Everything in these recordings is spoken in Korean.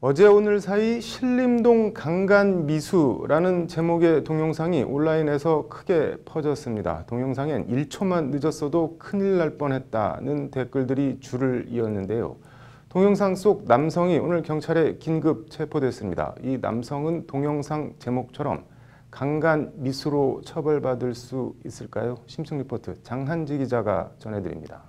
어제 오늘 사이 신림동 강간미수라는 제목의 동영상이 온라인에서 크게 퍼졌습니다. 동영상엔 1초만 늦었어도 큰일 날 뻔했다는 댓글들이 줄을 이었는데요. 동영상 속 남성이 오늘 경찰에 긴급 체포됐습니다. 이 남성은 동영상 제목처럼 강간미수로 처벌받을 수 있을까요? 심층 리포트 장한지 기자가 전해드립니다.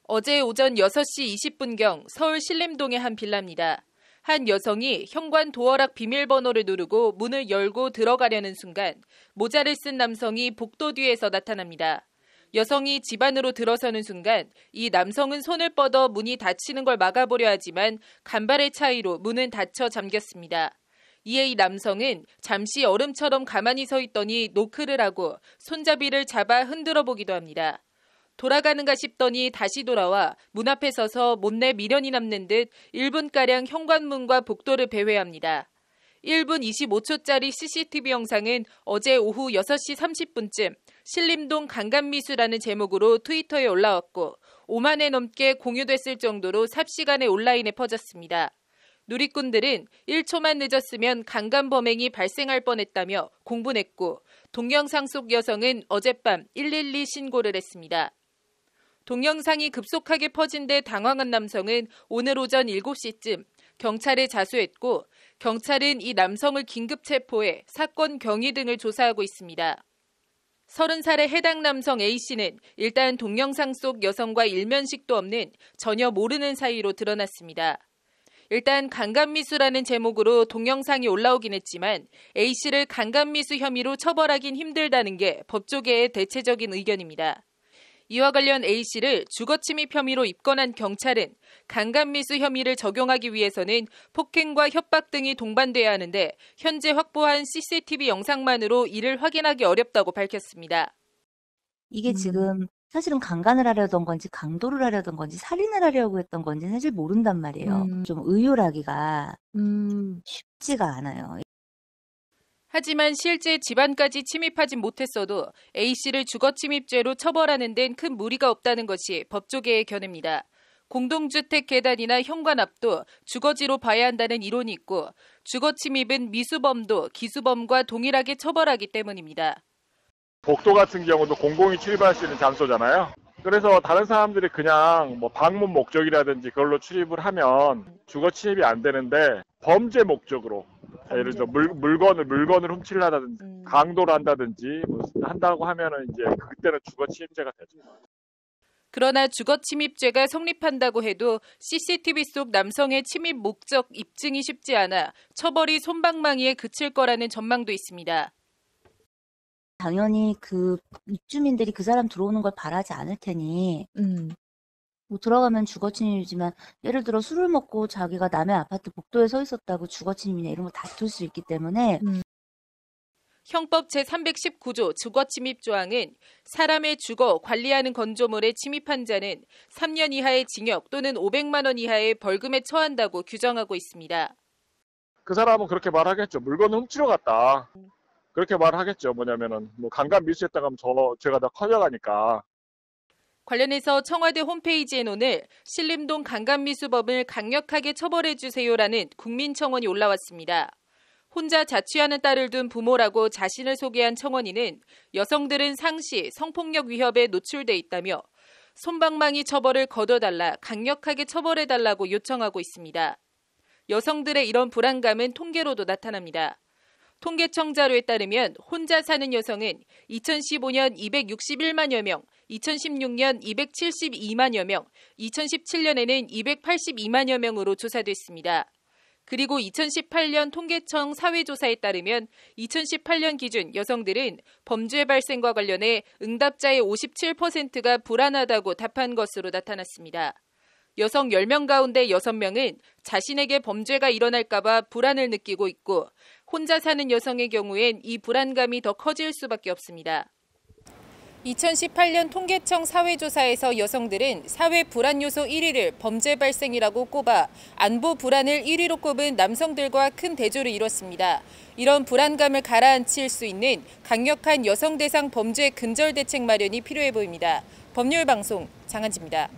어제 오전 6시 20분경 서울 신림동의 한 빌라입니다. 한 여성이 현관 도어락 비밀번호를 누르고 문을 열고 들어가려는 순간 모자를 쓴 남성이 복도 뒤에서 나타납니다. 여성이 집 안으로 들어서는 순간 이 남성은 손을 뻗어 문이 닫히는 걸 막아보려 하지만 간발의 차이로 문은 닫혀 잠겼습니다. 이에 이 남성은 잠시 얼음처럼 가만히 서 있더니 노크를 하고 손잡이를 잡아 흔들어 보기도 합니다. 돌아가는가 싶더니 다시 돌아와 문 앞에 서서 못내 미련이 남는 듯 1분가량 현관문과 복도를 배회합니다. 1분 25초짜리 CCTV 영상은 어제 오후 6시 30분쯤 신림동 강간미수라는 제목으로 트위터에 올라왔고 5만 회 넘게 공유됐을 정도로 삽시간에 온라인에 퍼졌습니다. 누리꾼들은 1초만 늦었으면 강간 범행이 발생할 뻔했다며 공분했고 동영상 속 여성은 어젯밤 112 신고를 했습니다. 동영상이 급속하게 퍼진 데 당황한 남성은 오늘 오전 7시쯤 경찰에 자수했고 경찰은 이 남성을 긴급 체포해 사건 경위 등을 조사하고 있습니다. 30살의 해당 남성 A씨는 일단 동영상 속 여성과 일면식도 없는 전혀 모르는 사이로 드러났습니다. 일단 강간미수라는 제목으로 동영상이 올라오긴 했지만 A씨를 강간미수 혐의로 처벌하긴 힘들다는 게 법조계의 대체적인 의견입니다. 이와 관련 A씨를 주거침입 혐의로 입건한 경찰은 강간미수 혐의를 적용하기 위해서는 폭행과 협박 등이 동반돼야 하는데 현재 확보한 CCTV 영상만으로 이를 확인하기 어렵다고 밝혔습니다. 이게 지금 사실은 강간을 하려던 건지 강도를 하려던 건지 살인을 하려고 했던 건지는 사실 모른단 말이에요. 좀 의율하기가 쉽지가 않아요. 하지만 실제 집안까지 침입하진 못했어도 A씨를 주거침입죄로 처벌하는 데는 큰 무리가 없다는 것이 법조계의 견해입니다. 공동주택 계단이나 현관 앞도 주거지로 봐야 한다는 이론이 있고 주거침입은 미수범도 기수범과 동일하게 처벌하기 때문입니다. 복도 같은 경우도 공공이 출입할 수 있는 장소잖아요. 그래서 다른 사람들이 그냥 방문 목적이라든지 그걸로 출입을 하면 주거 침입이 안 되는데 범죄 목적으로 예를 들어 물건을 훔치려다든지 강도를 한다든지 한다고 하면은 이제 그때는 주거 침입죄가 되죠. 그러나 주거 침입죄가 성립한다고 해도 CCTV 속 남성의 침입 목적 입증이 쉽지 않아 처벌이 솜방망이에 그칠 거라는 전망도 있습니다. 당연히 그 입주민들이 그 사람 들어오는 걸 바라지 않을 테니 뭐 들어가면 주거침입이지만 예를 들어 술을 먹고 자기가 남의 아파트 복도에 서 있었다고 주거침입이나 이런 거 다툴 수 있기 때문에 형법 제319조 주거침입 조항은 사람의 주거, 관리하는 건조물에 침입한 자는 3년 이하의 징역 또는 500만 원 이하의 벌금에 처한다고 규정하고 있습니다. 그 사람은 그렇게 말하겠죠. 물건을 훔치러 갔다. 그렇게 말하겠죠. 뭐냐면은 강간 미수했다가 하면 저 죄가 더 커져가니까. 관련해서 청와대 홈페이지엔 오늘 신림동 강간미수범을 강력하게 처벌해주세요라는 국민청원이 올라왔습니다. 혼자 자취하는 딸을 둔 부모라고 자신을 소개한 청원인은 여성들은 상시 성폭력 위협에 노출돼 있다며 솜방망이 처벌을 거둬달라 강력하게 처벌해달라고 요청하고 있습니다. 여성들의 이런 불안감은 통계로도 나타납니다. 통계청 자료에 따르면 혼자 사는 여성은 2015년 261만여 명, 2016년 272만여 명, 2017년에는 282만여 명으로 조사됐습니다. 그리고 2018년 통계청 사회조사에 따르면 2018년 기준 여성들은 범죄 발생과 관련해 응답자의 57%가 불안하다고 답한 것으로 나타났습니다. 여성 10명 가운데 6명은 자신에게 범죄가 일어날까 봐 불안을 느끼고 있고 혼자 사는 여성의 경우엔 이 불안감이 더 커질 수밖에 없습니다. 2018년 통계청 사회조사에서 여성들은 사회 불안 요소 1위를 범죄 발생이라고 꼽아 안보 불안을 1위로 꼽은 남성들과 큰 대조를 이뤘습니다. 이런 불안감을 가라앉힐 수 있는 강력한 여성 대상 범죄 근절 대책 마련이 필요해 보입니다. 법률방송 장한지입니다.